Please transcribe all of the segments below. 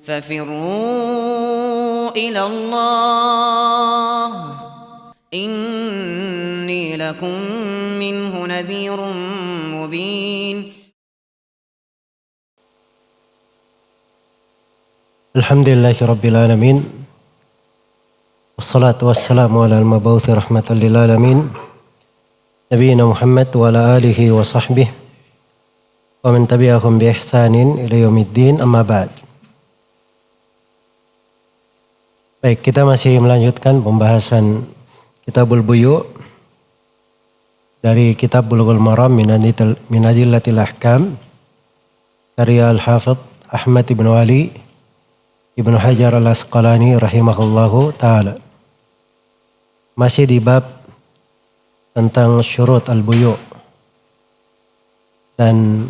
ففروا إلى الله إني لكم منه نذير مبين. Alhamdulillahi Rabbil Alamin. Wassalatu wassalamu ala al-mabawthi rahmatan lil alamin. Nabiyyina Muhammad wa ala alihi wa sahbihi wa man tabi'ahum bi ihsanin ila yaumiddin, amma ba'd. Baik, kita masih melanjutkan pembahasan Kitabul Buyu' dari Kitab Bulughul Maram min Adillatil Ahkam karya Al-Hafidh Ahmad ibn Ali Ibnu Hajar Al-Asqalani rahimahullahu ta'ala. Masih di bab tentang syurut al-buyu' dan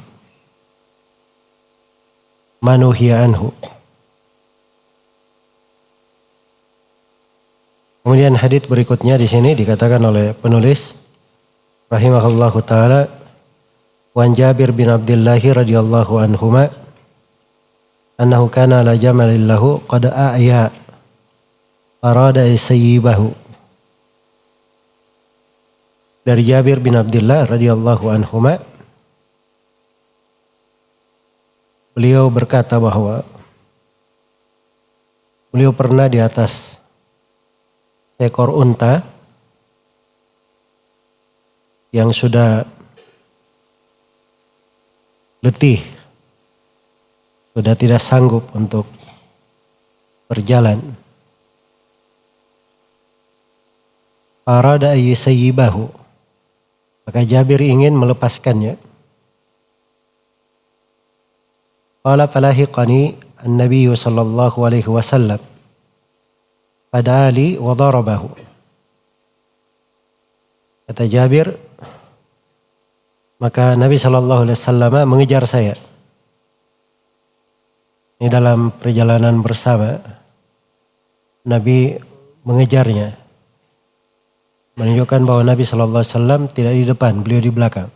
manuhiya anhu. Kemudian hadits berikutnya di sini dikatakan oleh penulis rahimahullahu ta'ala, Wan Jabir bin Abdullah radhiyallahu anhuma annahu kana la jamalin lahu qad a'ya arada sayyibahu. Dari Jabir bin Abdullah radhiyallahu anhuma, beliau berkata bahwa beliau pernah di atas seekor unta yang sudah letih, sudah tidak sanggup untuk berjalan. Arada ayyusayyibahu, maka Jabir ingin melepaskannya. Qala falahiqani an-nabiy sallallahu alaihi wasallam fada'ali wa darabahu. Kata Jabir, maka Nabi sallallahu alaihi wasallam mengejar saya. Ini dalam perjalanan bersama, Nabi mengejarnya, menunjukkan bahwa Nabi SAW tidak di depan, beliau di belakang.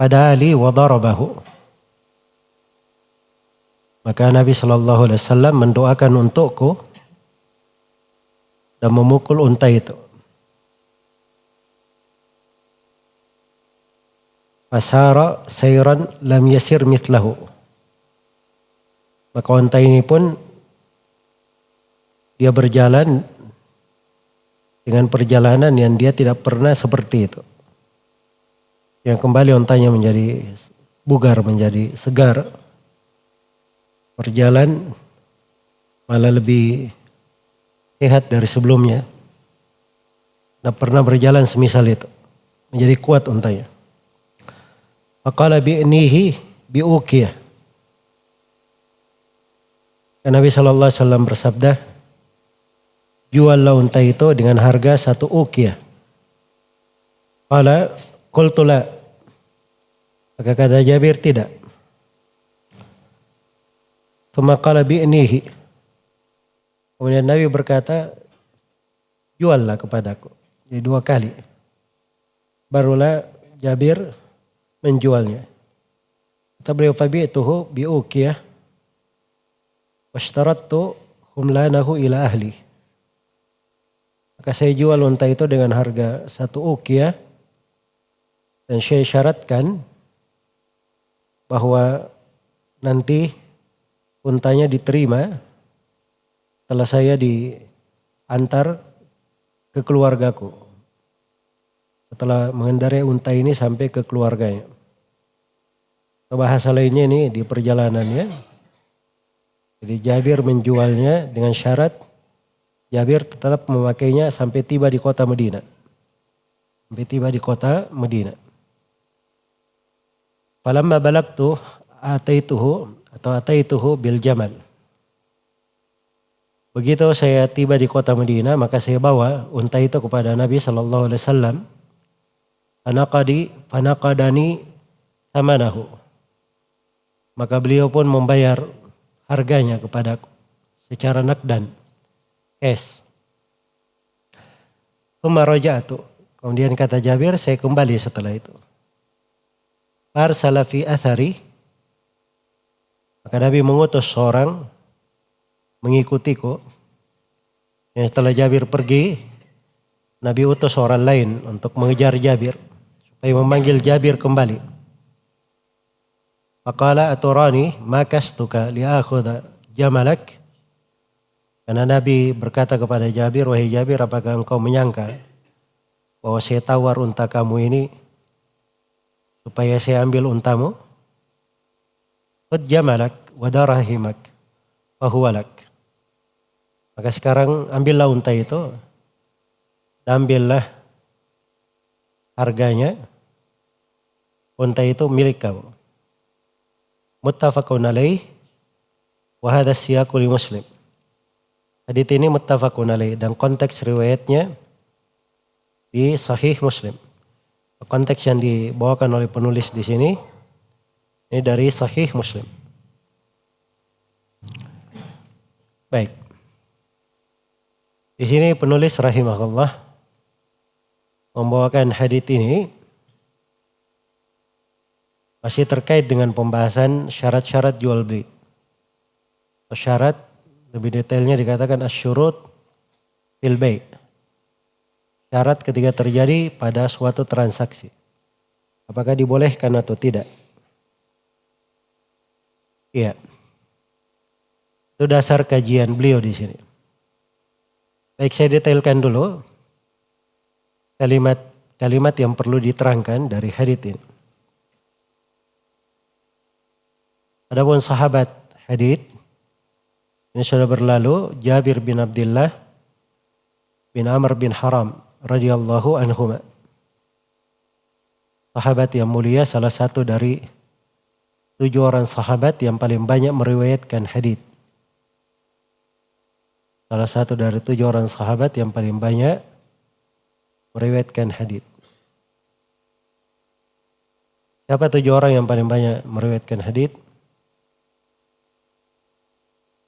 Pada Ali wa darabahu, maka Nabi SAW mendoakan untukku dan memukul unta itu. Fasara sayran lam yasir mithlahu, maka unta ini pun dia berjalan dengan perjalanan yang dia tidak pernah seperti itu. Yang kembali untanya menjadi bugar, menjadi segar. Berjalan malah lebih sehat dari sebelumnya. Tidak pernah berjalan semisal itu. Menjadi kuat untanya. Faqala bi'nihi bi'ukiyah. Nabi SAW bersabda, juallah unta itu dengan harga 1 uqiyah. Qala qultu la, maka kata Jabir, tidak. Tsumma qala bi'nihi, kemudian Nabi berkata, juallah kepadaku. Jadi 2 kali. Barulah Jabir menjualnya. Kata beliau, fabi'tuhu bi'uqiyah washtarattu humlanahu ila ahli. Maka saya jual unta itu dengan harga 1 uqiyah dan saya syaratkan bahwa nanti untanya diterima setelah saya diantar ke keluargaku. Setelah mengendarai unta ini sampai ke keluarganya. Bahasa lainnya ini di perjalanannya. Jadi Jabir menjualnya dengan syarat Jabir tetap memakainya sampai tiba di kota Madinah. Sampai tiba di kota Madinah. Falamma balagtu ataituhu bil jamal. Begitu saya tiba di kota Madinah, maka saya bawa unta itu kepada Nabi sallallahu alaihi wasallam. Fanaqadani samanahu. Maka beliau pun membayar harganya kepadaku secara nakdan, cash. Raja'tu, kemudian kata Jabir, saya kembali setelah itu. Arsala fi athari, Maka Nabi mengutus seorang mengikutiku. Yang setelah Jabir pergi, Nabi utus orang lain untuk mengejar Jabir supaya memanggil Jabir kembali. Faqala aturani makastuka liakhudha jamalak. Karena Nabi berkata kepada Jabir, wahai Jabir, apakah engkau menyangka bahwa saya tawar unta kamu ini supaya saya ambil untamu? Khud jamalak wa darahimak fahuwalak. Maka sekarang ambillah unta itu, dan ambillah harganya, unta itu milik kamu. Muttafaqun alaih wa hadha siyaqu li Muslim. Hadits ini muttafaqun alaih dan konteks riwayatnya di Sahih Muslim. Konteks yang dibawakan oleh penulis di sini ini dari Sahih Muslim. Baik. Di sini penulis rahimahullah membawakan hadits ini masih terkait dengan pembahasan syarat-syarat jual beli. Syarat lebih detailnya dikatakan asyurut fil bai'. Syarat ketika terjadi pada suatu transaksi. Apakah dibolehkan atau tidak? Iya. Itu dasar kajian beliau di sini. Baik, saya detailkan dulu kalimat yang perlu diterangkan dari hadits ini. Adapun sahabat hadits ini sudah berlalu, Jabir bin Abdullah bin Amr bin Haram radhiyallahu anhuma. Sahabat yang mulia, salah satu dari 7 orang sahabat yang paling banyak meriwayatkan hadits. Salah satu dari 7 orang sahabat yang paling banyak meriwayatkan hadits. Siapa 7 orang yang paling banyak meriwayatkan hadits?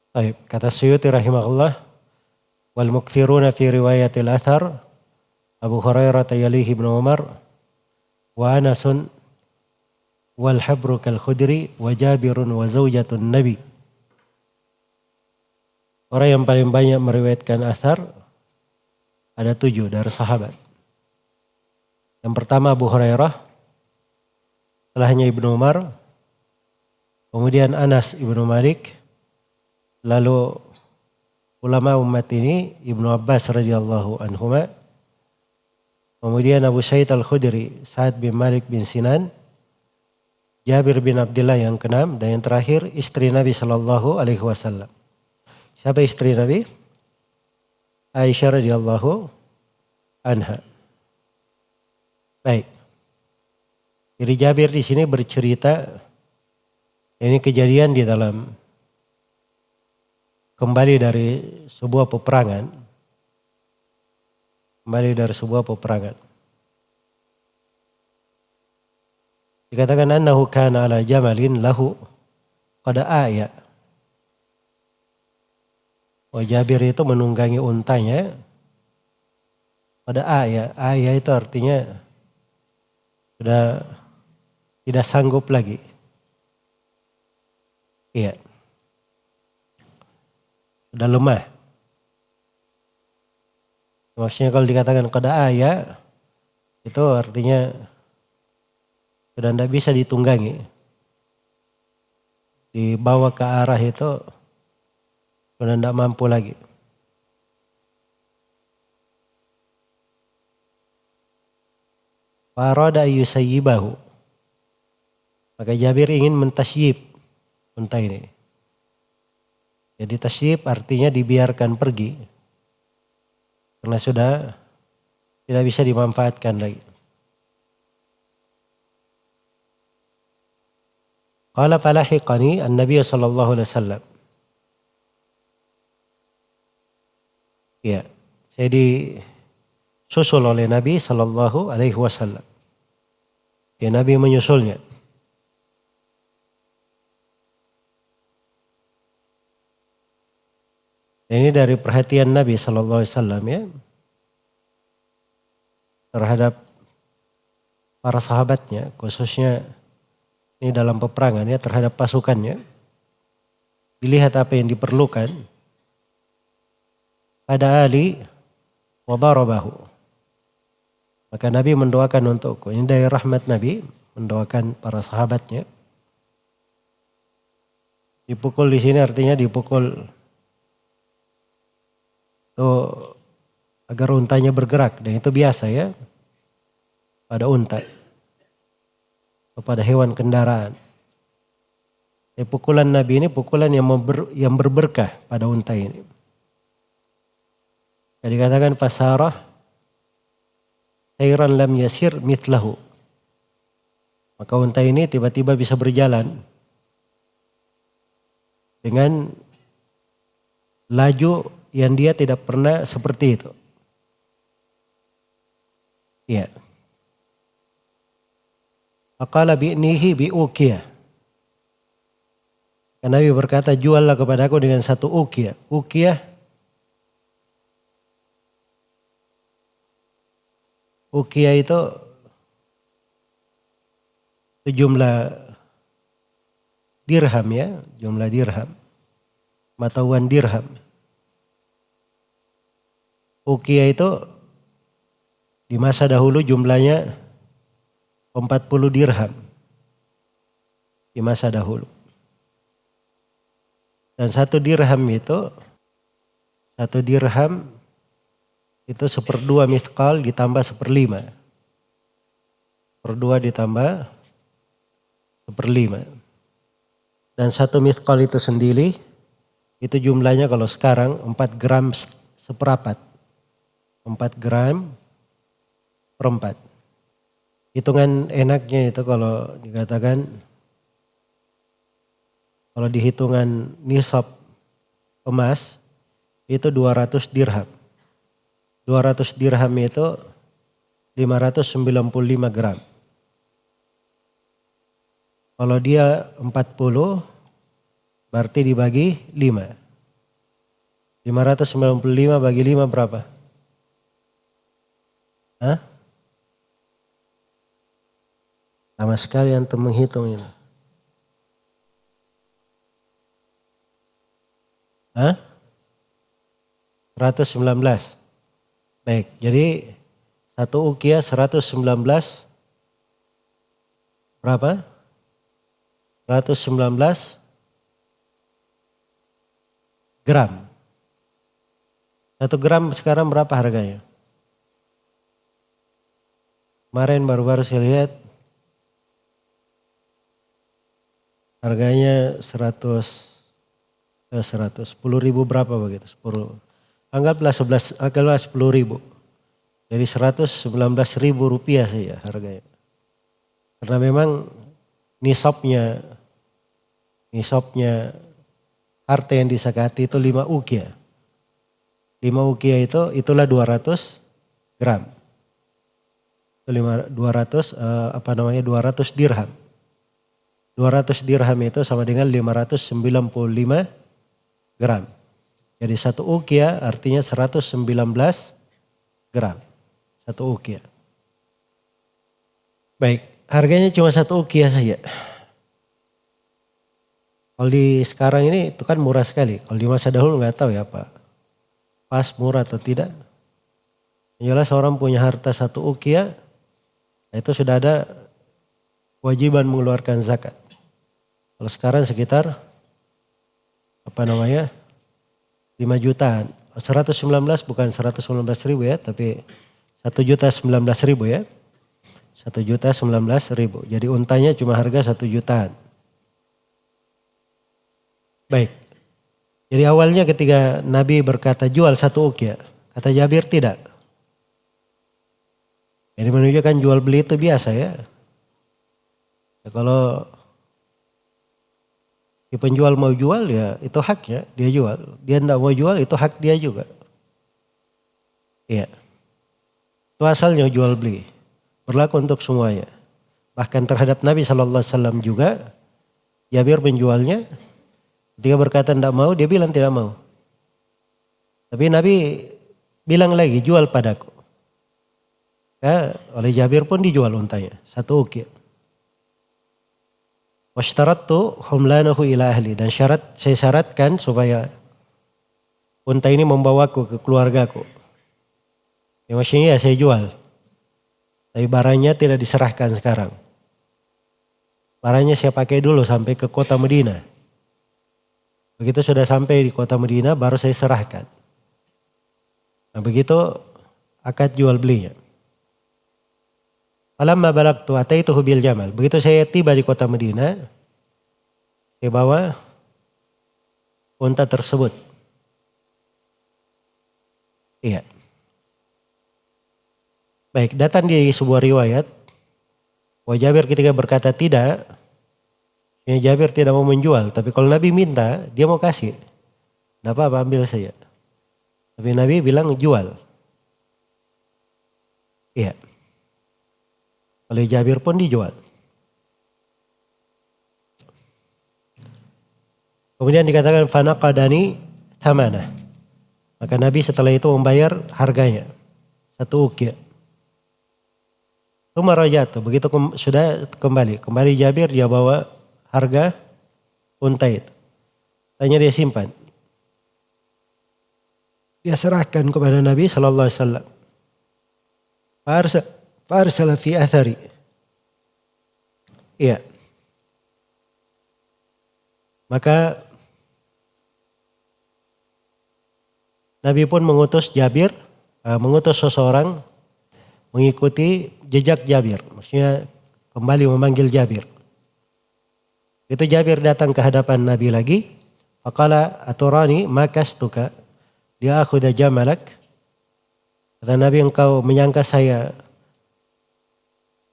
Baik, kata Suyuti rahimahullah, wal mukthiruna fi riwayatil athar Abu Hurairah yalihi Ibnu Umar wa Anasun wal habru kal khudri wa Jabirun wa zaujatun Nabi. Orang yang paling banyak meriwayatkan athar ada 7 dari sahabat. Yang pertama Abu Hurairah, setelahnya Ibnu Umar, kemudian Anas Ibnu Malik, lalu ulama umat ini Ibnu Abbas radhiyallahu anhuma, kemudian Abu Sa'id Al-Khudri, Sa'ad bin Malik bin Sinan, Jabir bin Abdullah yang ke-6, dan yang terakhir istri Nabi sallallahu alaihi wasallam. Siapa istri Nabi? Aisyah radhiyallahu anha. Baik. Jadi Jabir di sini bercerita ini kejadian di dalam kembali dari sebuah peperangan. Dikatakan annahu kana ala jamalin lahu qad aya. Jabir itu menunggangi untanya pada aya. Aya itu artinya sudah tidak sanggup lagi. Iya. Sudah lemah. Maksudnya kalau dikatakan qad aya itu artinya sudah tidak bisa ditunggangi. Dibawa ke arah itu sudah tidak mampu lagi. Farada yusayyibahu. Maka Jabir ingin mentasyib unta ini. Jadi tasyib artinya dibiarkan pergi. Karena sudah tidak bisa dimanfaatkan lagi. Qala falahiqani an-nabiy sallallahu alaihi wasallam. Ya, saya disusul oleh Nabi sallallahu alaihi wasallam. Ya, Nabi menyusulnya. Ini dari perhatian Nabi sallallahu alaihi wasallam ya terhadap para sahabatnya, khususnya ini dalam peperangan ya, terhadap pasukannya. dilihat apa yang diperlukan pada Ali wa darabahu. Maka Nabi mendoakan untukku. Ini dari rahmat Nabi, mendoakan para sahabatnya. Dipukul di sini artinya dipukul tuh agar untanya bergerak, dan itu biasa ya pada unta atau pada hewan kendaraan. Pukulan Nabi ini pukulan yang berberkah pada unta ini. Jadi dikatakan fasarah sayran lam yasir mithlahu. Maka unta ini tiba-tiba bisa berjalan dengan laju yang dia tidak pernah seperti itu. Ya. Aqala bi'nihi bi'ukiyah. Nabi berkata, juallah kepadaku dengan satu ukiyah. Ukiyah itu jumlah dirham ya, jumlah dirham. Mata uang dirham. Ukiyah itu di masa dahulu jumlahnya 40 dirham. Di masa dahulu. Dan satu dirham itu 1/2 mithqal ditambah 1/5. 1/2 ditambah 1/5. Dan satu mithqal itu sendiri, itu jumlahnya kalau sekarang 4 gram seperempat. 4 gram per 4. Hitungan enaknya itu kalau dikatakan, kalau dihitungan nisab emas itu 200 dirham. 200 dirham itu 595 gram. Kalau dia 40 berarti dibagi 5. 595 bagi 5 berapa? Hah? Sama sekali antum menghitung ini. Hah? 119. Baik, jadi satu ukiyah 119 berapa? 119 gram. 1 gram sekarang berapa harganya? Kemarin baru-baru saya lihat harganya 10.000 berapa begitu? 10. Anggaplah 10.000. Jadi 119.000 rupiah saja harganya. Karena memang nisabnya harta yang disakati itu 5 ukiyah. 5 ukiyah itulah 200 gram. 200 dirham. 200 dirham itu sama dengan 595 gram. Jadi satu ukiyah artinya 119 gram. Satu ukiyah. Baik, harganya cuma satu ukiyah saja. Kalau di sekarang ini itu kan murah sekali. Kalau di masa dahulu nggak tahu ya Pak. Pas murah atau tidak. Yang jelas orang punya harta satu ukiyah, itu sudah ada kewajiban mengeluarkan zakat. Kalau sekarang sekitar 5 jutaan. 119 bukan 119.000 ya, tapi 1.019.000 ya. 1.019.000. Jadi untanya cuma harga 1 jutaan. Baik. Jadi awalnya ketika Nabi berkata jual satu ukiyah, kata Jabir tidak. Ini menunjukkan jual beli itu biasa ya. Kalau si penjual mau jual ya itu haknya, dia jual. Dia tidak mau jual itu hak dia juga. Iya. Itu asalnya jual beli. Berlaku untuk semuanya. Bahkan terhadap Nabi SAW juga, Jabir penjualnya, ketika berkata tidak mau, dia bilang tidak mau. Tapi Nabi bilang lagi, jual padaku. Ya, oleh Jabir pun dijual untanya, satu ukiyah. Washtarattu humlanahu ila ahli, dan saya syaratkan supaya unta ini membawaku ke keluargaku. Ya maksudnya ya saya jual. Tapi barangnya tidak diserahkan sekarang. Barangnya saya pakai dulu sampai ke kota Madinah. Begitu sudah sampai di kota Madinah baru saya serahkan. Nah begitu akad jual belinya. Falamma balagtu ataituhu bil jamal. Begitu saya tiba di kota Madinah, saya bawa unta tersebut. Iya. Baik, datang di sebuah riwayat, Jabir ketika berkata tidak, ya Jabir tidak mau menjual. Tapi kalau Nabi minta, dia mau kasih. Tidak apa-apa, ambil saja. Tapi Nabi bilang jual. Iya. Oleh Jabir pun dijual. Kemudian dikatakan fanaqadani thamanah. Maka Nabi setelah itu membayar harganya. 1 uqiyah. Tumarajatu, begitu sudah kembali. Kembali Jabir, dia bawa harga unta itu. Tanya dia simpan. Dia serahkan kepada Nabi SAW. Farsala fi athari. Iya. Maka Nabi pun mengutus Jabir, mengutus seseorang mengikuti jejak Jabir. Maksudnya kembali memanggil Jabir. Itu Jabir datang ke hadapan Nabi lagi. Faqala aturani makastuka liakhudha jamalak. Kata Nabi, engkau menyangka saya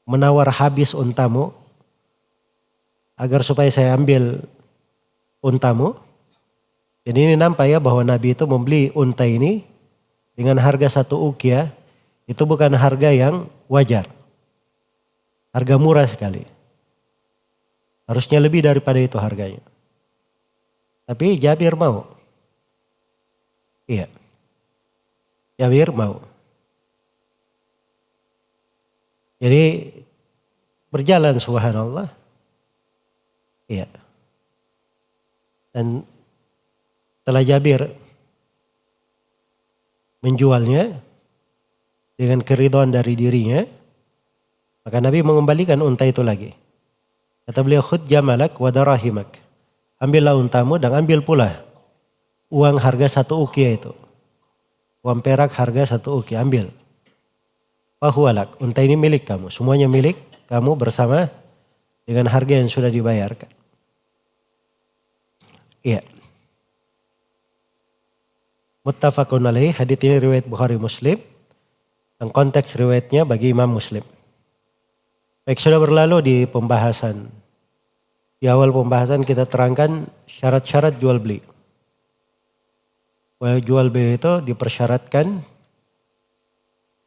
menawar habis untamu agar supaya saya ambil untamu. Jadi ini nampak ya bahwa Nabi itu membeli unta ini dengan harga 1 uqiyah. Itu bukan harga yang wajar. Harga murah sekali. Harusnya lebih daripada itu harganya. Tapi Jabir mau. Iya. Jabir mau. Jadi berjalan subhanallah. Iya. Dan setelah Jabir menjualnya dengan keridhaan dari dirinya, maka Nabi mengembalikan unta itu lagi. Kata beliau, khud jamalak wa darahimak. Ambillah untamu dan ambil pula uang harga 1 uqiyah itu. Uang perak harga 1 uqiyah, ambil. Fahuwalak, unta ini milik kamu. Semuanya milik kamu bersama dengan harga yang sudah dibayarkan. Iya. Muttafaqun alaih, hadits ini riwayat Bukhari Muslim. Dan konteks riwayatnya bagi Imam Muslim. Baik, sudah berlalu di pembahasan. Di awal pembahasan kita terangkan syarat-syarat jual beli. Bahwa jual beli itu dipersyaratkan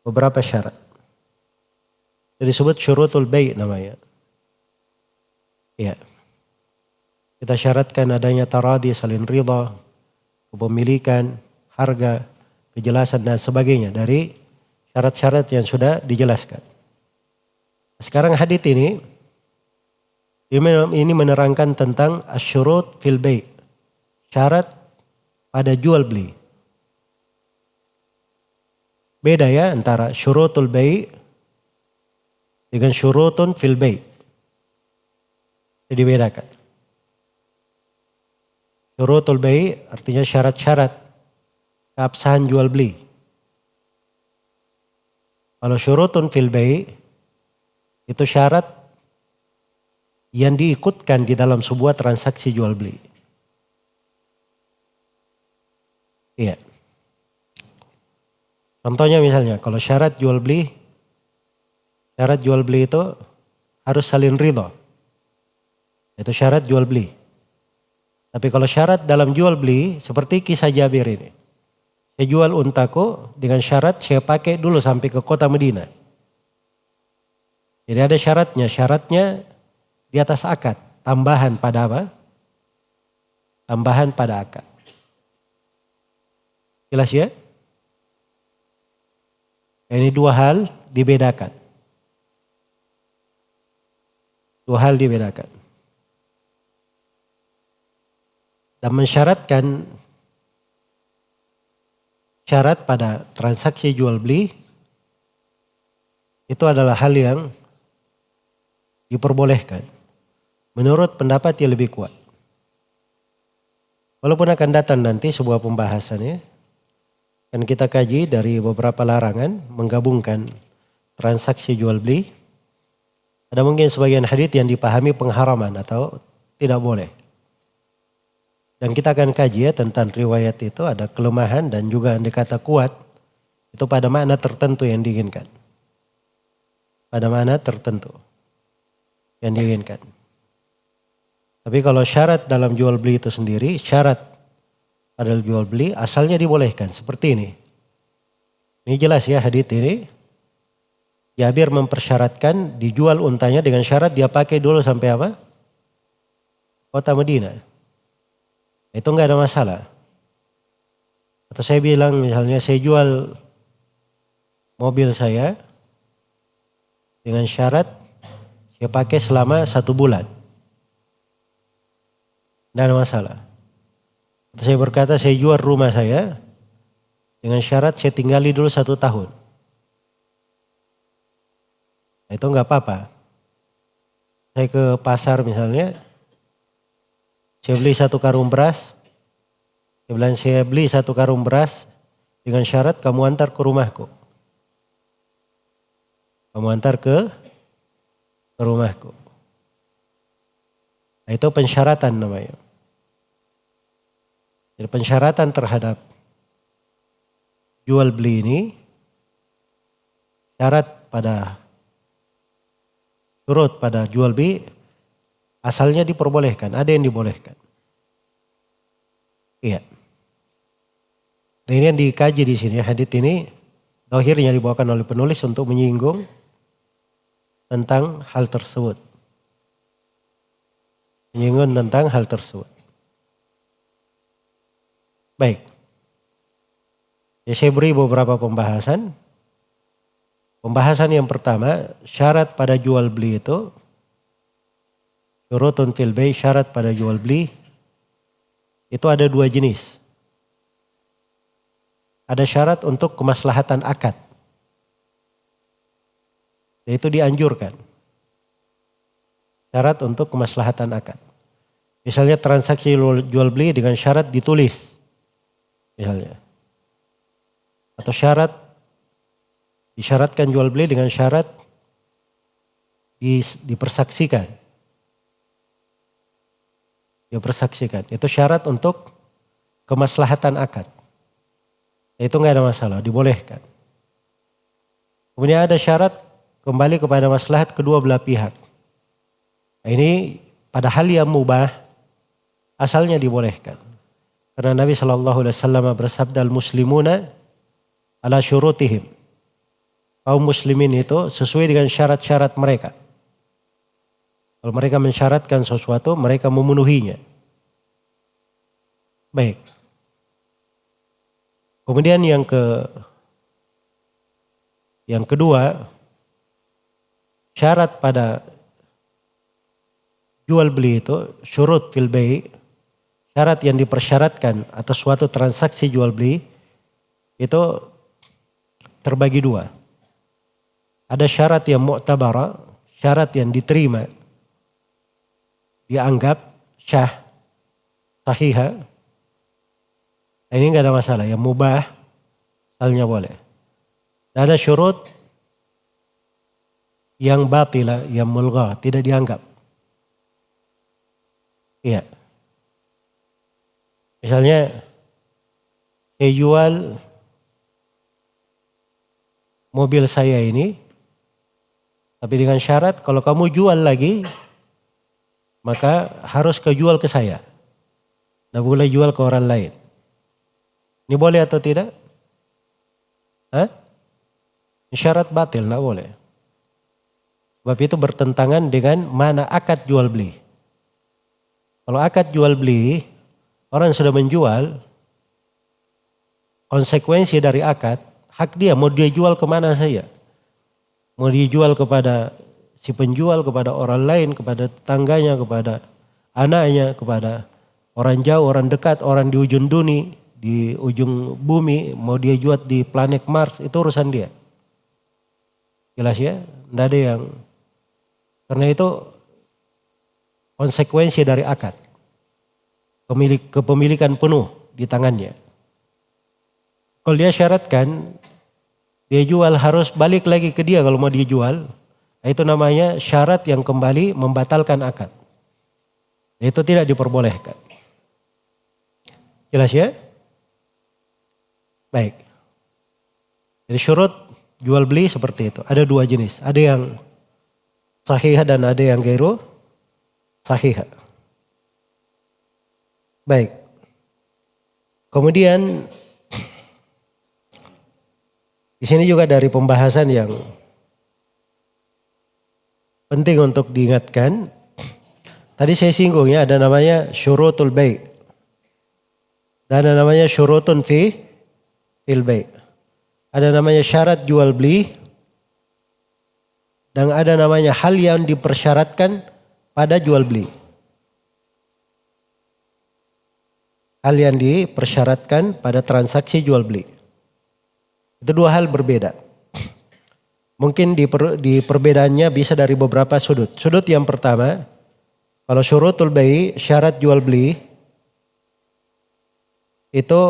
beberapa syarat. Jadi disebut syurutul bai' namanya. Ya. Kita syaratkan adanya taradi, saling ridha, kepemilikan, harga, kejelasan dan sebagainya dari syarat-syarat yang sudah dijelaskan. Sekarang hadits ini menerangkan tentang asyurut fil bai', syarat pada jual beli. Beda ya antara syurutul bai' dengan syurutun fil bai'. Jadi bedakan. Syurutul bai' artinya syarat-syarat keabsahan jual beli. Kalau syurutun fil bai' itu syarat yang diikutkan di dalam sebuah transaksi jual beli. Iya. Contohnya misalnya kalau syarat jual beli itu harus saling ridha. Itu syarat jual beli. Tapi kalau syarat dalam jual beli seperti kisah Jabir ini. Saya jual untaku dengan syarat saya pakai dulu sampai ke kota Madinah. Jadi ada syaratnya. Syaratnya di atas akad. Tambahan pada apa? Tambahan pada akad. Jelas ya? Ini 2 hal dibedakan. 2 hal dibedakan. dan mensyaratkan syarat pada transaksi jual beli itu adalah hal yang diperbolehkan menurut pendapat yang lebih kuat. Walaupun akan datang nanti sebuah pembahasannya, kan kita kaji dari beberapa larangan menggabungkan transaksi jual beli. Ada mungkin sebagian hadits yang dipahami pengharaman atau tidak boleh. Dan kita akan kaji ya tentang riwayat itu ada kelemahan dan juga andai kata kuat itu pada makna tertentu yang diinginkan. Pada makna tertentu yang diinginkan. Tapi kalau syarat dalam jual beli itu sendiri, syarat pada jual beli asalnya dibolehkan seperti ini. Ini jelas ya hadits ini. Jabir mempersyaratkan dijual untanya dengan syarat dia pakai dulu sampai apa? Kota Madinah. Itu enggak ada masalah. Atau saya bilang misalnya saya jual mobil saya dengan syarat saya pakai selama 1 bulan. Tidak ada masalah. Atau saya berkata saya jual rumah saya dengan syarat saya tinggali dulu 1 tahun. Itu enggak apa-apa. Saya ke pasar misalnya, saya beli 1 karung beras. Saya bilang saya beli 1 karung beras dengan syarat kamu antar ke rumahku. Kamu antar ke rumahku. Nah, itu pensyaratan namanya. Jadi pensyaratan terhadap jual beli ini, syarat pada surut pada jual beli asalnya diperbolehkan, ada yang dibolehkan. Iya. Nah, ini yang dikaji di sini hadits ini dohirnya dibawakan oleh penulis untuk menyinggung tentang hal tersebut. Menyinggung tentang hal tersebut. Baik. Ya, saya beri beberapa pembahasan. Pembahasan yang pertama, syarat pada jual beli itu, syurutun fil bay', syarat pada jual beli itu ada 2 jenis. Ada syarat untuk kemaslahatan akad. Yaitu dianjurkan. Syarat untuk kemaslahatan akad. Misalnya transaksi jual beli dengan syarat ditulis. Misalnya. Atau disyaratkan jual beli dengan syarat dipersaksikan. Dipersaksikan. Itu syarat untuk kemaslahatan akad. Itu enggak ada masalah, dibolehkan. Kemudian ada syarat kembali kepada maslahat kedua belah pihak. Nah, ini pada hal yang mubah asalnya dibolehkan. Karena Nabi SAW bersabda al-muslimuna ala syurutihim. Kaum muslimin itu sesuai dengan syarat-syarat mereka. Kalau mereka mensyaratkan sesuatu, mereka memenuhinya. Baik. Kemudian yang kedua, syarat pada jual beli itu, syurut fil bay', syarat yang dipersyaratkan atas suatu transaksi jual beli, itu terbagi 2. Ada syarat yang mu'tabara, syarat yang diterima, dianggap syah, sahihah. Ini enggak ada masalah, yang mubah, asalnya boleh. Dan ada syurut yang batila, yang mulgha, tidak dianggap. Iya. Misalnya, saya jual mobil saya ini, tapi dengan syarat kalau kamu jual lagi, maka harus kejual ke saya. Tidak boleh jual ke orang lain. Ini boleh atau tidak? Syarat batil, tidak boleh. Sebab itu bertentangan dengan mana akad jual beli. Kalau akad jual beli, orang sudah menjual, konsekuensi dari akad, hak dia mau dia jual kemana saja. Mau dijual kepada si penjual, kepada orang lain, kepada tetangganya, kepada anaknya, kepada Orang jauh, orang dekat, orang di ujung dunia, di ujung bumi, mau dia jual di planet Mars, itu urusan dia. Jelas ya? Tidak ada yang, karena itu konsekuensi dari akad. Kepemilikan penuh di tangannya. Kalau dia syaratkan, dia jual harus balik lagi ke dia kalau mau dia jual. Itu namanya syarat yang kembali membatalkan akad. Itu tidak diperbolehkan. Jelas ya? Baik. Jadi syurut jual beli seperti itu. Ada dua jenis. Ada yang sahih dan ada yang gairu sahih. Baik. Kemudian di sini juga dari pembahasan yang penting untuk diingatkan. Tadi saya singgung ya, ada namanya syurutul bai'. Dan ada namanya syurutun fil bai'. Ada namanya syarat jual beli. Dan ada namanya hal yang dipersyaratkan pada jual beli. Hal yang dipersyaratkan pada transaksi jual beli. Itu dua hal berbeda. Mungkin di perbedaannya bisa dari beberapa sudut. Sudut yang pertama, kalau syurutul bai', syarat jual beli, itu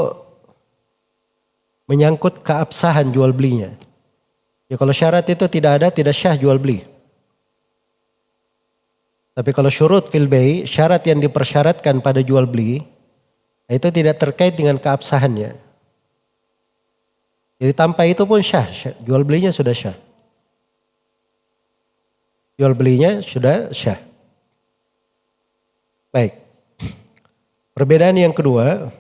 menyangkut keabsahan jual belinya. Ya kalau syarat itu tidak ada, tidak syah jual beli. Tapi kalau syurut fil bai', syarat yang dipersyaratkan pada jual beli, itu tidak terkait dengan keabsahannya. Jadi tanpa itu pun syah, jual belinya sudah syah. Jual belinya sudah syah. Baik. Perbedaan yang kedua,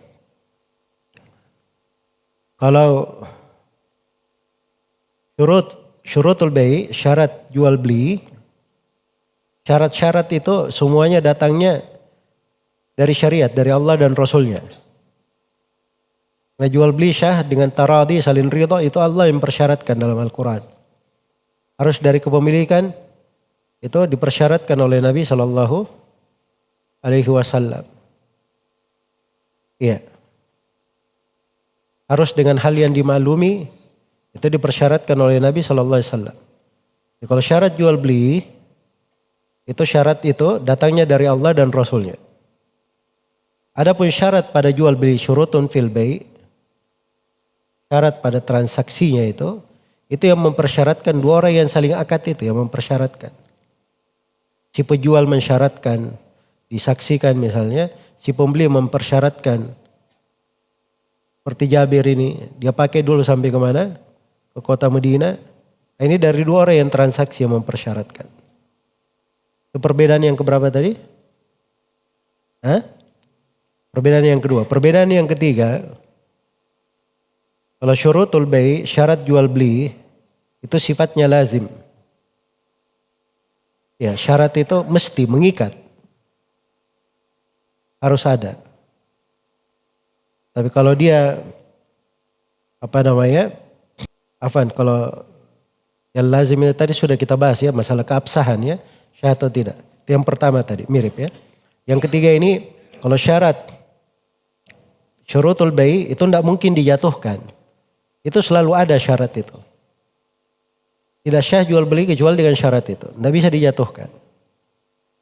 kalau syurutul bai', syarat jual beli, syarat-syarat itu semuanya datangnya dari syariat, dari Allah dan Rasulnya. Nah jual beli syah dengan taradi, salin ridha, itu Allah yang persyaratkan dalam Al-Quran. Harus dari kepemilikan, itu dipersyaratkan oleh Nabi SAW. Iya. Harus dengan hal yang dimaklumi, itu dipersyaratkan oleh Nabi SAW. Ya, kalau syarat jual beli, itu syarat itu datangnya dari Allah dan Rasulnya. Adapun syarat pada jual beli syurutun fil bai', syarat pada transaksinya itu yang mempersyaratkan dua orang yang saling akad itu yang mempersyaratkan. Si penjual mensyaratkan, disaksikan misalnya, si pembeli mempersyaratkan. Seperti Jabir ini, dia pakai dulu sampai kemana? Ke kota Madinah. Ini dari dua orang yang transaksi yang mempersyaratkan. Itu perbedaan yang keberapa tadi? Perbedaan yang kedua. Perbedaan yang ketiga, kalau syurutul bai', syarat jual beli, itu sifatnya lazim. Ya, syarat itu mesti mengikat. Harus ada. Tapi kalau dia, kalau yang lazim itu tadi sudah kita bahas ya, masalah keabsahan ya, syah atau tidak. Itu yang pertama tadi, mirip ya. Yang ketiga ini, kalau syarat syurutul bai' itu tidak mungkin dijatuhkan. Itu selalu ada syarat itu. Tidak syah jual beli kecuali dengan syarat itu. Tidak bisa dijatuhkan.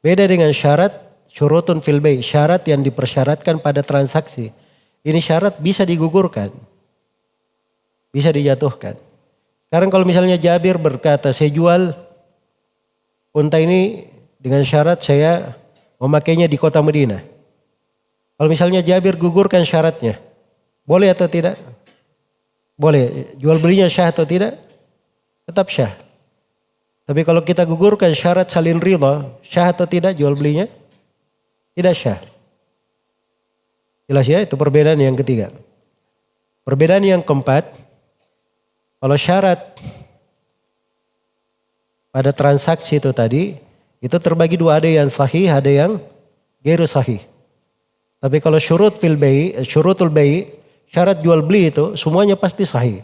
Beda dengan syarat syurutun fil bai', syarat yang dipersyaratkan pada transaksi. Ini syarat bisa digugurkan. Bisa dijatuhkan. Sekarang kalau misalnya Jabir berkata, saya jual unta ini dengan syarat saya memakainya di kota Madinah. Kalau misalnya Jabir gugurkan syaratnya, boleh atau tidak? Boleh. Jual belinya syah atau tidak? Tetap syah. Tapi kalau kita gugurkan syarat salin ridha, syah atau tidak jual belinya? Tidak syah. Jelas ya, itu perbedaan yang ketiga. Perbedaan yang keempat, kalau syarat pada transaksi itu tadi, itu terbagi dua, ada yang sahih, ada yang ghairu sahih. Tapi kalau syurutul bai', syarat jual beli itu semuanya pasti sahih.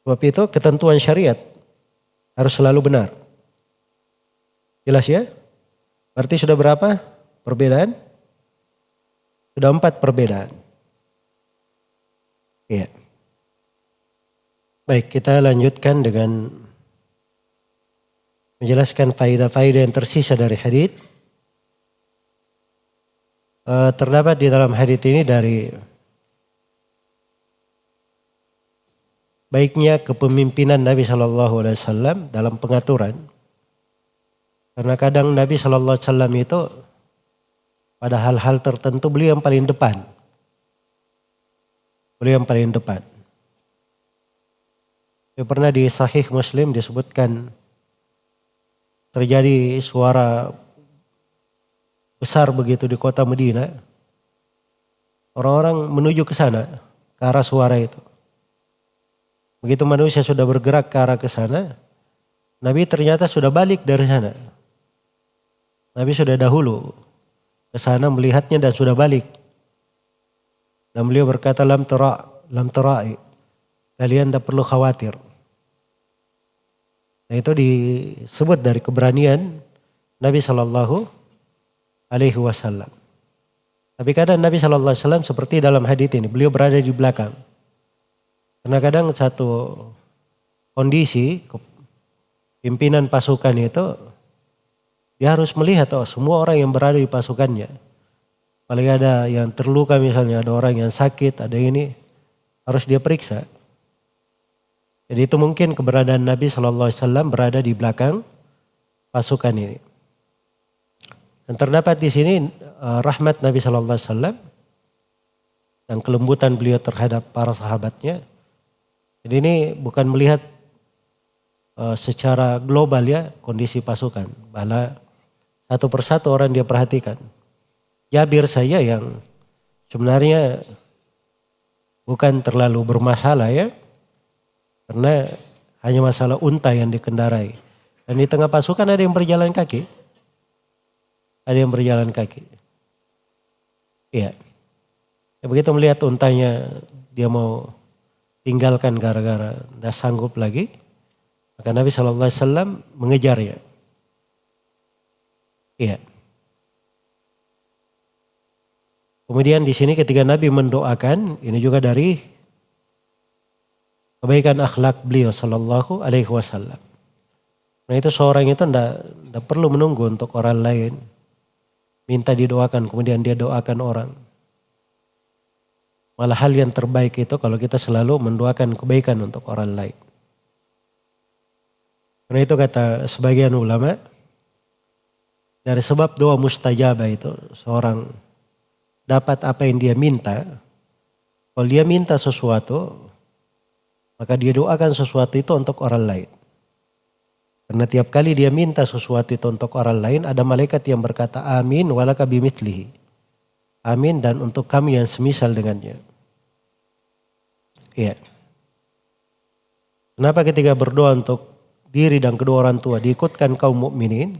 Sebab itu ketentuan syariat harus selalu benar. Jelas ya? Berarti sudah berapa perbedaan? Sudah 4 perbedaan. Iya. Baik, kita lanjutkan dengan menjelaskan faedah-faedah yang tersisa dari hadits. Terdapat di dalam hadits ini dari baiknya kepemimpinan Nabi SAW dalam pengaturan. Karena kadang Nabi SAW itu pada hal-hal tertentu beliau yang paling depan. Beliau yang paling depan. Pernah di Sahih Muslim disebutkan terjadi suara besar begitu di kota Madinah. Orang-orang menuju ke sana, ke arah suara itu. Begitu manusia sudah bergerak ke arah ke sana, Nabi ternyata sudah balik dari sana. Nabi sudah dahulu ke sana melihatnya dan sudah balik. Dan beliau berkata, lam tara'i. Kalian tidak perlu khawatir. Nah itu disebut dari keberanian Nabi SAW. Tapi kadang Nabi SAW seperti dalam hadits ini, beliau berada di belakang. Karena kadang satu kondisi pimpinan pasukan itu dia harus melihat semua orang yang berada di pasukannya. Paling ada yang terluka misalnya, ada orang yang sakit, ada ini, harus dia periksa. Jadi itu mungkin keberadaan Nabi SAW berada di belakang pasukan ini. Dan terdapat di sini rahmat Nabi SAW dan kelembutan beliau terhadap para sahabatnya. Jadi ini bukan melihat secara global ya kondisi pasukan. Bahwa satu persatu orang dia perhatikan. Jabir saya yang sebenarnya bukan terlalu bermasalah ya. Karena hanya masalah unta yang dikendarai. Dan di tengah pasukan ada yang berjalan kaki. Ada yang berjalan kaki. Iya. Ya, begitu melihat untanya dia mau tinggalkan gara-gara tidak sanggup lagi. Maka Nabi SAW mengejarnya. Iya. Kemudian di sini ketika Nabi mendoakan, ini juga dari kebaikan akhlak beliau SAW. Nah itu seorang itu tidak perlu menunggu untuk orang lain. Minta didoakan kemudian dia doakan orang. Malah hal yang terbaik itu kalau kita selalu mendoakan kebaikan untuk orang lain. Karena itu kata sebagian ulama, dari sebab doa mustajabah itu seorang dapat apa yang dia minta. Kalau dia minta sesuatu, maka dia doakan sesuatu itu untuk orang lain. Karena tiap kali dia minta sesuatu itu untuk orang lain, ada malaikat yang berkata amin walaka bimithlihi. Amin dan untuk kami yang semisal dengannya. Iya. Kenapa ketika berdoa untuk diri dan kedua orang tua diikutkan kaum mukminin?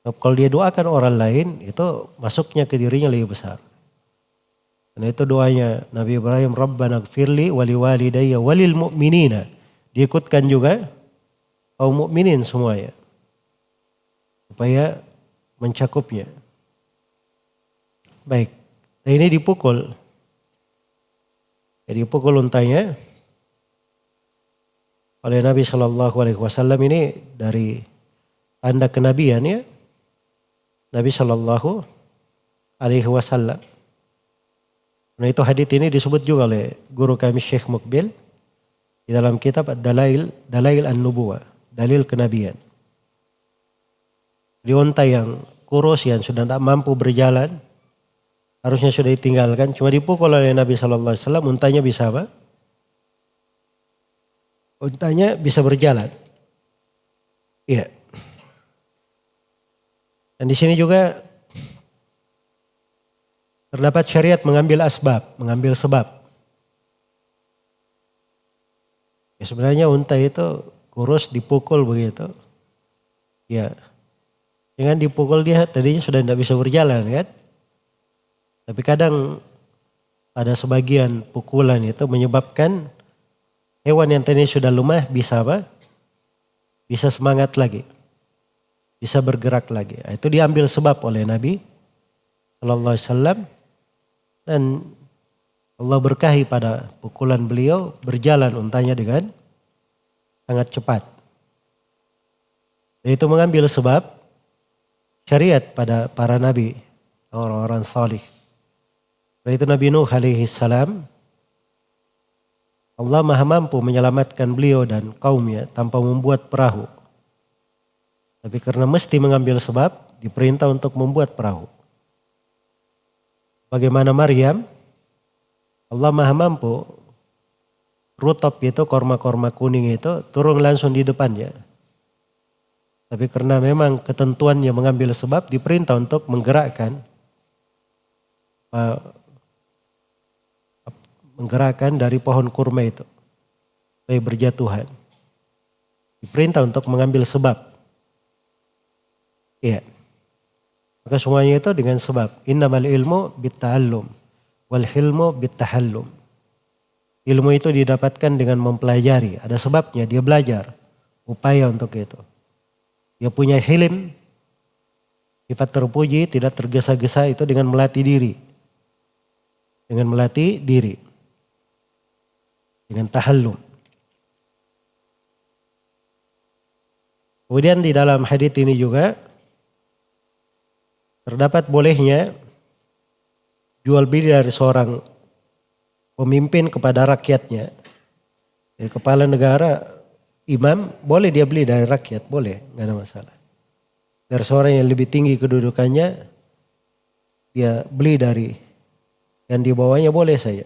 Kalau dia doakan orang lain itu masuknya ke dirinya lebih besar. Karena itu doanya Nabi Ibrahim, Rabbana gfirli wali walidayya walil mu'minina. Diikutkan juga kaum mukminin semuanya. Supaya mencakupnya. Baik, nah ini dipukul. Jadi dipukul untanya oleh Nabi SAW ini dari tanda kenabian ya. Nabi SAW. Nah itu hadits ini disebut juga oleh guru kami Syekh Mukbil di dalam kitab Dalail An-Nubuwah, dalil kenabian. Di unta yang kurus yang sudah tidak mampu berjalan, harusnya sudah ditinggalkan, cuma dipukul oleh Nabi SAW, untanya bisa apa? Untanya bisa berjalan. Iya. Dan di sini juga terdapat syariat mengambil sebab. Ya sebenarnya unta itu kurus dipukul begitu. Ya. Dengan dipukul dia tadinya sudah tidak bisa berjalan kan. Tapi kadang pada sebagian pukulan itu menyebabkan hewan yang tadinya sudah lemah bisa apa? Bisa semangat lagi. Bisa bergerak lagi. Itu diambil sebab oleh Nabi SAW Dan Allah berkahi pada pukulan beliau, berjalan untanya dengan sangat cepat. Itu mengambil sebab syariat pada para nabi, orang-orang salih. Karena itu Nabi Nuh alaihi salam, Allah maha mampu menyelamatkan beliau dan kaumnya tanpa membuat perahu. Tapi karena mesti mengambil sebab, diperintah untuk membuat perahu. Bagaimana Maryam, Allah maha mampu, rutop itu, korma-korma kuning itu turun langsung di depannya. Tapi karena memang ketentuannya mengambil sebab, diperintah untuk menggerakkan dari pohon kurma itu supaya berjatuhan. Diperintah untuk mengambil sebab. Iya. Maka semuanya itu dengan sebab. Innamal ilmu bitta'allum wal hilmu bittahallum. Ilmu itu didapatkan dengan mempelajari. Ada sebabnya, dia belajar. Upaya untuk itu. Dia punya hilim, sifat terpuji, tidak tergesa-gesa itu dengan melatih diri. Dengan melatih diri. Dengan tahallum. Kemudian di dalam hadits ini juga terdapat bolehnya jual beli dari seorang pemimpin kepada rakyatnya. Dari kepala negara, imam, boleh dia beli dari rakyat, boleh, nggak ada masalah. Dari seorang yang lebih tinggi kedudukannya, dia beli dari yang di bawahnya, boleh saja.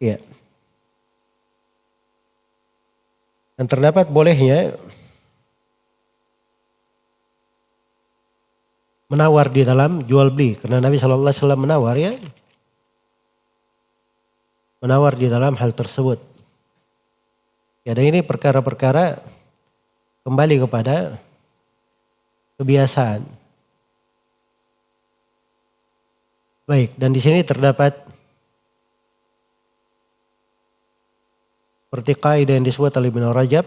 Iya. Dan terdapat bolehnya menawar di dalam jual beli. Karena Nabi SAW menawar ya. Menawar di dalam hal tersebut. Ya, dan ini perkara-perkara kembali kepada kebiasaan. Baik, dan di sini terdapat seperti kaidah yang disebut oleh Ibnu Rajab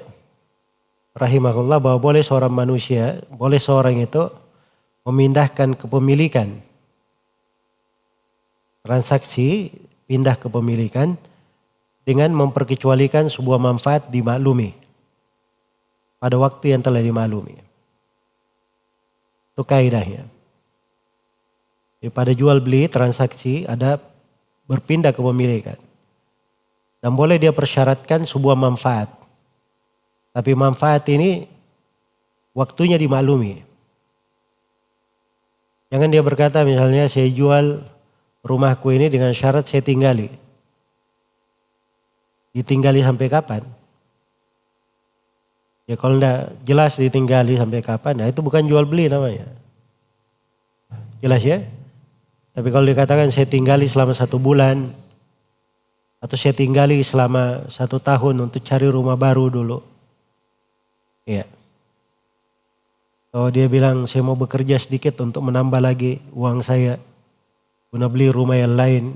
rahimahullah, bahwa boleh seorang manusia, boleh seorang itu memindahkan kepemilikan, transaksi pindah kepemilikan dengan memperkecualikan sebuah manfaat dimaklumi pada waktu yang telah dimaklumi. Itu kaidahnya. Pada jual beli transaksi ada berpindah kepemilikan. Dan boleh dia persyaratkan sebuah manfaat. Tapi manfaat ini waktunya dimaklumi. Jangan dia berkata misalnya saya jual rumahku ini dengan syarat saya tinggali. Ditinggali sampai kapan? Ya kalau enggak jelas ditinggali sampai kapan, nah itu bukan jual beli namanya. Jelas ya? Tapi kalau dikatakan saya tinggali selama 1 bulan, atau saya tinggali selama 1 tahun untuk cari rumah baru dulu. Ya. Kalau dia bilang saya mau bekerja sedikit untuk menambah lagi uang saya, guna beli rumah yang lain.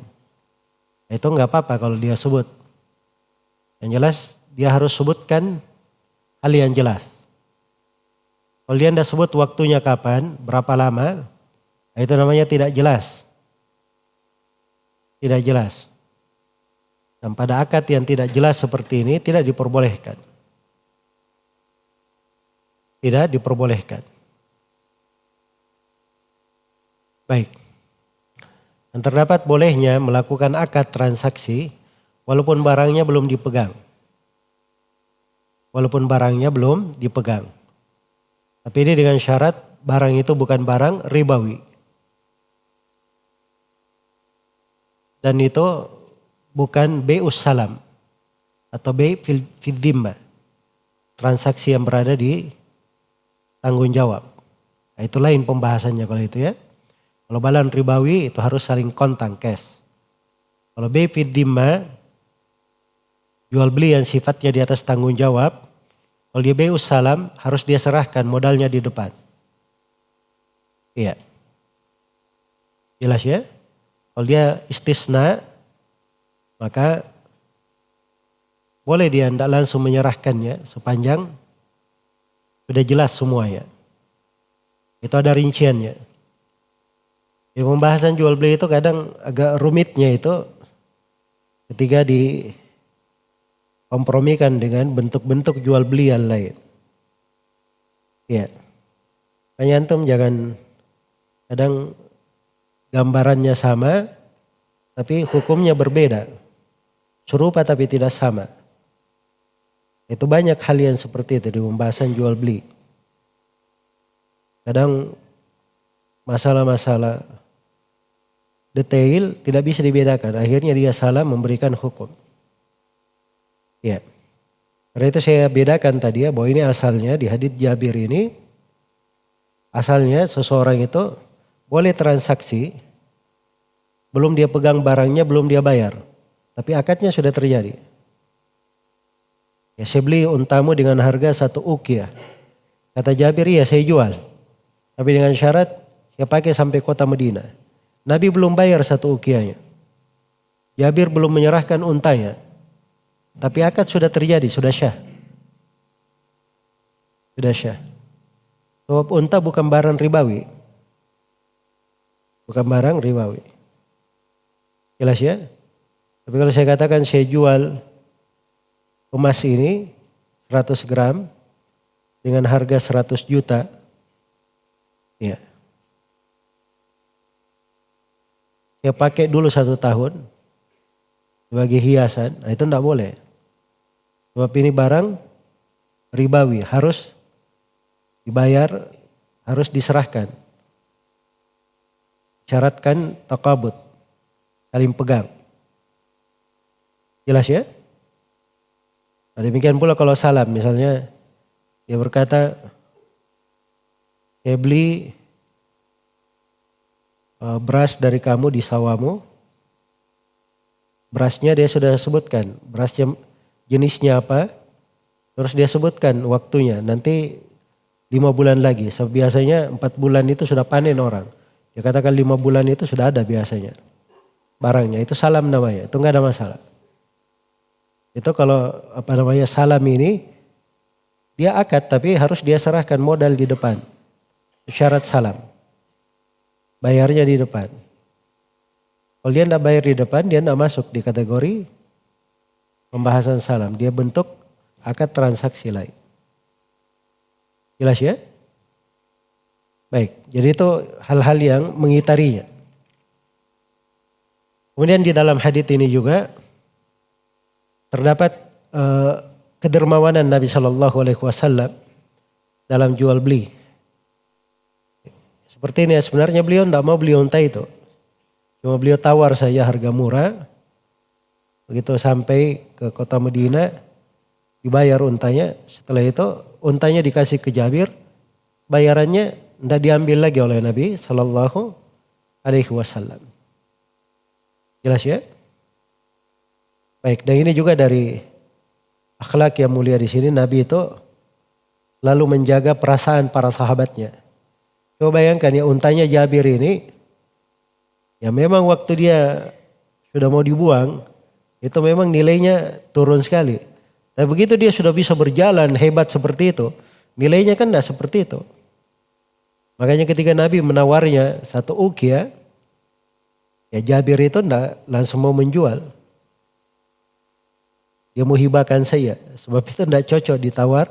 Itu enggak apa-apa kalau dia sebut. Yang jelas dia harus sebutkan hal yang jelas. Kalau dia tidak sebut waktunya kapan, berapa lama, itu namanya tidak jelas. Tidak jelas. Dan pada akad yang tidak jelas seperti ini tidak diperbolehkan. Tidak diperbolehkan. Baik. Dan terdapat bolehnya melakukan akad transaksi walaupun barangnya belum dipegang. Walaupun barangnya belum dipegang. Tapi ini dengan syarat barang itu bukan barang ribawi. Dan itu bukan bai'us salam atau bai' fil dhimma. Transaksi yang berada di tanggung jawab. Nah, itu lain pembahasannya kalau itu ya. Kalau balan ribawi itu harus saling kontan cash. Kalau bai' fil dhimma, jual beli yang sifatnya di atas tanggung jawab, kalau dia bai'us salam harus dia serahkan modalnya di depan. Iya. Jelas ya? Kalau dia istisna, maka boleh dia tidak langsung menyerahkannya sepanjang sudah jelas semuanya. Itu ada rinciannya. Ya, pembahasan jual beli itu kadang agak rumitnya itu ketika dikompromikan dengan bentuk-bentuk jual beli yang lain. Ya, makanya antum jangan kadang gambarannya sama tapi hukumnya berbeda. Serupa tapi tidak sama. Itu banyak hal yang seperti itu di pembahasan jual beli. Kadang masalah-masalah detail tidak bisa dibedakan. Akhirnya dia salah memberikan hukum. Ya. Karena itu saya bedakan tadi ya bahwa ini asalnya di hadits Jabir ini. Asalnya seseorang itu boleh transaksi. Belum dia pegang barangnya, belum dia bayar. Tapi akadnya sudah terjadi. Ya, saya beli untamu dengan harga 1 uqyah. Kata Jabir, ya saya jual. Tapi dengan syarat saya pakai sampai kota Madinah. Nabi belum bayar 1 uqyahnya. Jabir belum menyerahkan untanya. Tapi akad sudah terjadi, sudah syah. Sudah syah. Sebab unta bukan barang ribawi. Bukan barang ribawi. Jelas ya? Tapi kalau saya katakan saya jual emas ini 100 gram dengan harga 100 juta. Ya. Saya pakai dulu 1 tahun sebagai hiasan, nah itu tidak boleh. Sebab ini barang ribawi, harus dibayar, harus diserahkan. Syaratkan takabut, saling pegang. Jelas ya? Nah, demikian pula kalau salam, misalnya dia berkata, saya beli beras dari kamu di sawamu. Berasnya dia sudah sebutkan. Berasnya jenisnya apa. Terus dia sebutkan waktunya. Nanti 5 bulan lagi. So, biasanya 4 bulan itu sudah panen orang. Dia katakan 5 bulan itu sudah ada biasanya. Barangnya itu salam namanya. Itu enggak ada masalah. Itu kalau salam ini. Dia akad tapi harus dia serahkan modal di depan. Syarat salam. Bayarnya di depan. Kalau dia tidak bayar di depan, dia tidak masuk di kategori pembahasan salam. Dia bentuk akad transaksi lain. Jelas ya? Baik, jadi itu hal-hal yang mengitarinya. Kemudian di dalam hadits ini juga terdapat kedermawanan Nabi Shallallahu Alaihi Wasallam dalam jual beli. Seperti ini ya, sebenarnya beliau tidak mau beli unta itu. Cuma beliau tawar saja harga murah. Begitu sampai ke kota Madinah, dibayar untanya. Setelah itu untanya dikasih ke Jabir. Bayarannya tidak diambil lagi oleh Nabi Sallallahu Alaihi Wasallam. Jelas ya? Baik, dan ini juga dari akhlak yang mulia di sini. Nabi itu lalu menjaga perasaan para sahabatnya. Coba bayangkan ya, untanya Jabir ini, ya memang waktu dia sudah mau dibuang, itu memang nilainya turun sekali. Tapi begitu dia sudah bisa berjalan hebat seperti itu, nilainya kan tidak seperti itu. Makanya ketika Nabi menawarnya 1 uqyah, ya Jabir itu tidak langsung mau menjual. Dia mau hibahkan saya, sebab itu tidak cocok ditawar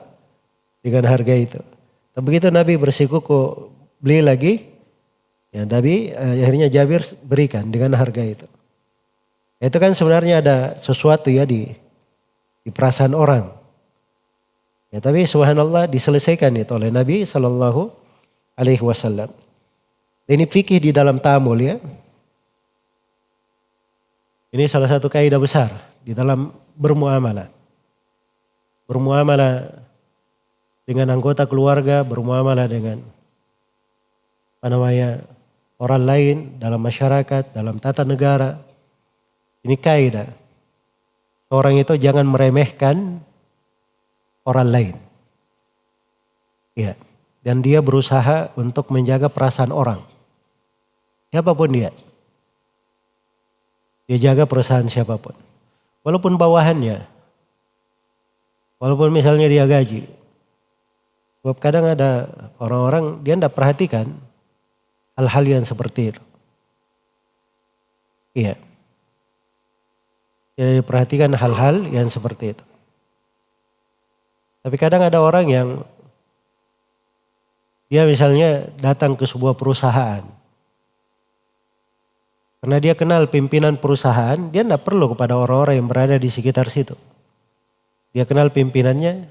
dengan harga itu. Tapi begitu Nabi bersikuku beli lagi, ya Nabi akhirnya Jabir berikan dengan harga itu. Itu kan sebenarnya ada sesuatu ya di perasaan orang. Ya, tapi subhanallah diselesaikan itu oleh Nabi Sallallahu Alaihi Wasallam. Ini fikih di dalam ta'amul ya. Ini salah satu kaidah besar di dalam bermuamalah. Bermuamalah dengan anggota keluarga, bermuamalah dengan orang lain dalam masyarakat, dalam tata negara. Ini kaidah. Orang itu jangan meremehkan orang lain. Ya. Dan dia berusaha untuk menjaga perasaan orang. Siapapun dia. Dia jaga perasaan siapapun. Walaupun bawahannya. Walaupun misalnya dia gaji. Sebab kadang ada orang-orang dia tidak perhatikan hal-hal yang seperti itu. Iya. Tidak diperhatikan hal-hal yang seperti itu. Tapi kadang ada orang yang dia misalnya datang ke sebuah perusahaan. Karena dia kenal pimpinan perusahaan, dia tidak perlu kepada orang-orang yang berada di sekitar situ. Dia kenal pimpinannya,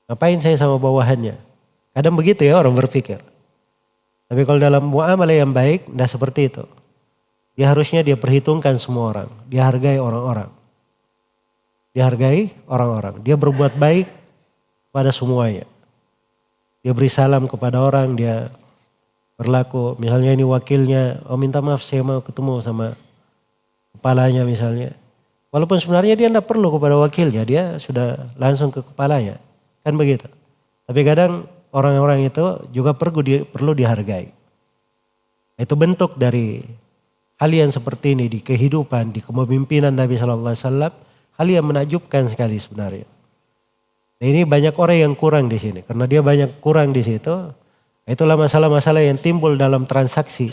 ngapain saya sama bawahannya? Kadang begitu ya orang berpikir. Tapi kalau dalam muamalah yang baik, tidak seperti itu. Dia harusnya dia perhitungkan semua orang. Dia hargai orang-orang. Dia hargai orang-orang. Dia berbuat baik pada semuanya. Dia beri salam kepada orang, dia berlaku. Misalnya ini wakilnya, oh minta maaf saya mau ketemu sama kepalanya misalnya. Walaupun sebenarnya dia tidak perlu kepada wakilnya, dia sudah langsung ke kepalanya. Kan begitu. Tapi kadang orang-orang itu juga perlu dihargai. Itu bentuk dari hal yang seperti ini di kehidupan, di kepemimpinan Nabi SAW, hal yang menakjubkan sekali sebenarnya. Nah, ini banyak orang yang kurang di sini, karena dia banyak kurang di situ. Itulah masalah-masalah yang timbul dalam transaksi.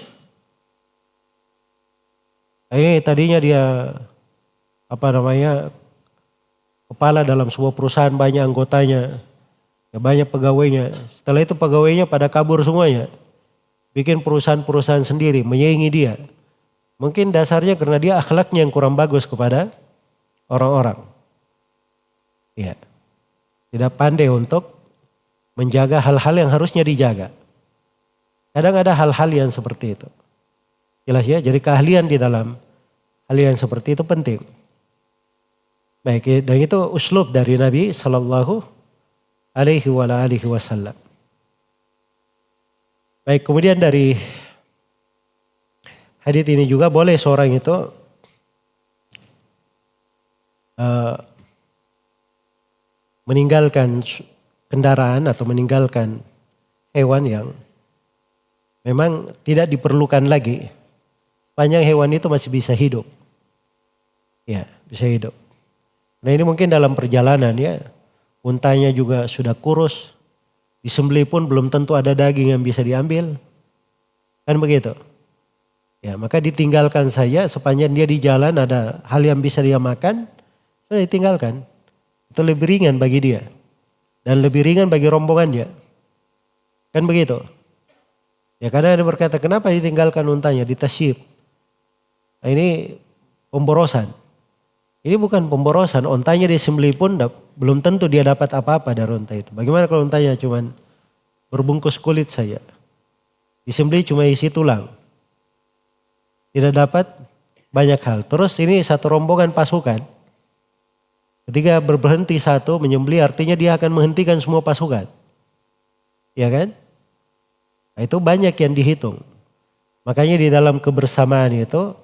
Nah, ini tadinya dia kepala dalam sebuah perusahaan, banyak anggotanya, ya banyak pegawainya. Setelah itu pegawainya pada kabur semuanya, bikin perusahaan-perusahaan sendiri, menyaingi dia. Mungkin dasarnya karena dia akhlaknya yang kurang bagus kepada orang-orang. Ya. Tidak pandai untuk menjaga hal-hal yang harusnya dijaga. Kadang ada hal-hal yang seperti itu. Jelas ya, jadi keahlian di dalam hal yang seperti itu penting. Baik, dan itu uslub dari Nabi Sallallahu Alaihi Wasallam. Baik, kemudian dari hadits ini juga boleh seorang itu meninggalkan kendaraan atau meninggalkan hewan yang memang tidak diperlukan lagi. Sepanjang hewan itu masih bisa hidup. Ya, bisa hidup. Nah ini mungkin dalam perjalanan ya, untanya juga sudah kurus. Disembelih pun belum tentu ada daging yang bisa diambil. Kan begitu. Ya, maka ditinggalkan saja sepanjang dia di jalan ada hal yang bisa dia makan, sudah ditinggalkan. Itu lebih ringan bagi dia. Dan lebih ringan bagi rombongannya. Kan begitu. Ya karena ada berkata kenapa ditinggalkan untanya, ditasyib. Nah, ini pemborosan. Ini bukan pemborosan, untanya disembelih pun belum tentu dia dapat apa-apa dari unta itu. Bagaimana kalau untanya cuman berbungkus kulit saja. Disembelih cuma isi tulang. Tidak dapat banyak hal. Terus ini satu rombongan pasukan. Ketika berhenti satu menyembelih artinya dia akan menghentikan semua pasukan. Ya kan? Nah, itu banyak yang dihitung. Makanya di dalam kebersamaan itu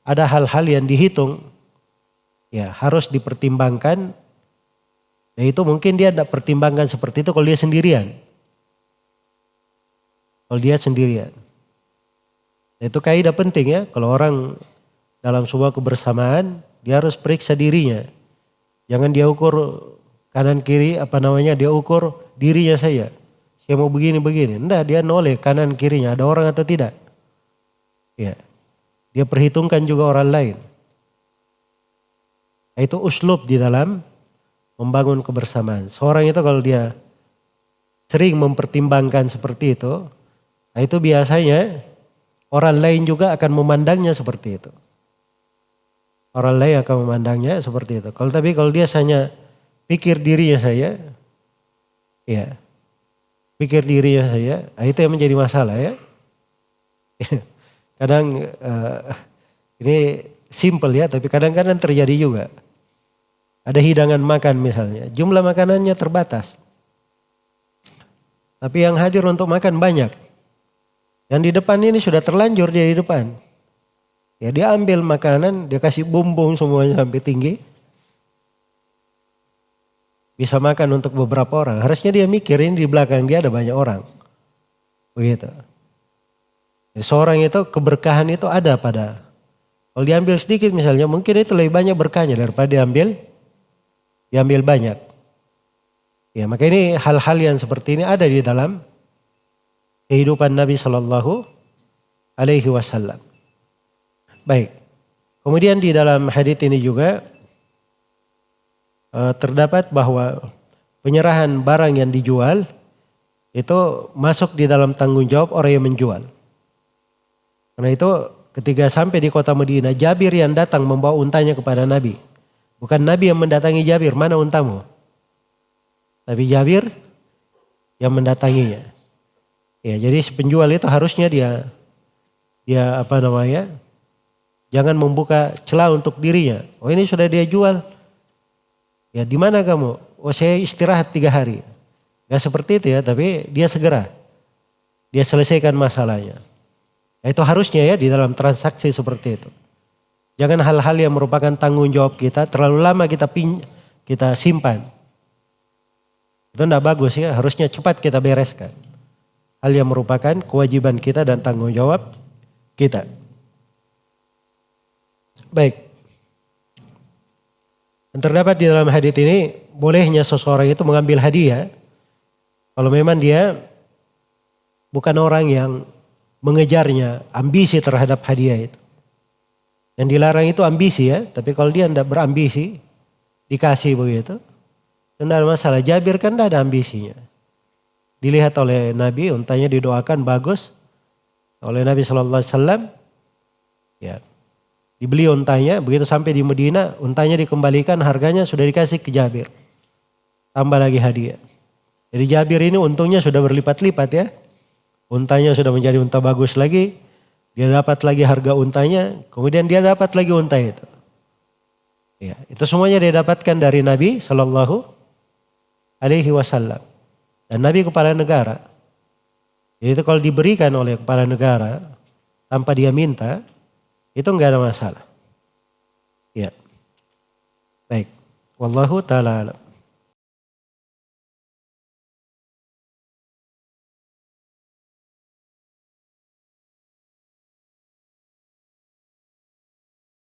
ada hal-hal yang dihitung. Ya harus dipertimbangkan. Nah itu mungkin dia tidak pertimbangkan seperti itu kalau dia sendirian. Kalau dia sendirian. Nah, itu kaidah penting ya. Kalau orang dalam sebuah kebersamaan dia harus periksa dirinya. Jangan dia ukur kanan kiri dia ukur dirinya saja. Saya mau begini-begini. Enggak, dia noleh kanan kirinya ada orang atau tidak. Ya. Dia perhitungkan juga orang lain. Itu uslub di dalam membangun kebersamaan. Seorang itu kalau dia sering mempertimbangkan seperti itu biasanya orang lain juga akan memandangnya seperti itu. Orang lain akan memandangnya seperti itu. Kalau dia hanya pikir dirinya saja, ya pikir dirinya saja, itu yang menjadi masalah ya. Kadang ini simple ya, tapi kadang-kadang terjadi juga. Ada hidangan makan misalnya, jumlah makanannya terbatas. Tapi yang hadir untuk makan banyak. Yang di depan ini sudah terlanjur dia di depan. Ya dia ambil makanan, dia kasih bumbung semuanya sampai tinggi. Bisa makan untuk beberapa orang. Harusnya dia mikir ini di belakang dia ada banyak orang. Begitu. Seorang itu keberkahan itu ada pada. Kalau diambil sedikit misalnya mungkin itu lebih banyak berkahnya daripada diambil banyak. Ya maka ini hal-hal yang seperti ini ada di dalam kehidupan Nabi Sallallahu Alaihi Wasallam. Baik, Kemudian di dalam hadits ini juga terdapat bahwa penyerahan barang yang dijual itu masuk di dalam tanggung jawab orang yang menjual. Karena itu ketika sampai di kota Madinah, Jabir yang datang membawa untanya kepada Nabi. Bukan Nabi yang mendatangi Jabir, mana untamu? Tapi Jabir yang mendatanginya. Ya, jadi si penjual itu harusnya dia jangan membuka celah untuk dirinya. Oh, ini sudah dia jual. Ya, di mana kamu? Oh, saya istirahat 3 hari. Gak seperti itu ya, tapi dia segera. Dia selesaikan masalahnya. Ya, itu harusnya ya di dalam transaksi seperti itu. Jangan hal-hal yang merupakan tanggung jawab kita terlalu lama kita simpan. Itu tidak bagus ya, harusnya cepat kita bereskan. Hal yang merupakan kewajiban kita dan tanggung jawab kita. Baik. Dan terdapat di dalam hadits ini bolehnya seseorang itu mengambil hadiah kalau memang dia bukan orang yang mengejarnya ambisi terhadap hadiah itu. Yang dilarang itu ambisi ya, tapi kalau dia tidak berambisi dikasih begitu, tidak ada masalah. Jabir kan tidak ada ambisinya. Dilihat oleh Nabi, untanya didoakan bagus oleh Nabi SAW. Ya, dibeli untanya, begitu sampai di Madinah, untanya dikembalikan, harganya sudah dikasih ke Jabir. Tambah lagi hadiah. Jadi Jabir ini untungnya sudah berlipat-lipat ya. Untanya sudah menjadi unta bagus lagi. Dia dapat lagi harga untanya, kemudian dia dapat lagi unta itu. Ya, itu semuanya dia dapatkan dari Nabi SAW. Dan Nabi kepala negara. Jadi itu kalau diberikan oleh kepala negara tanpa dia minta, itu enggak ada masalah. Ya. Baik. Wallahu ta'ala alam.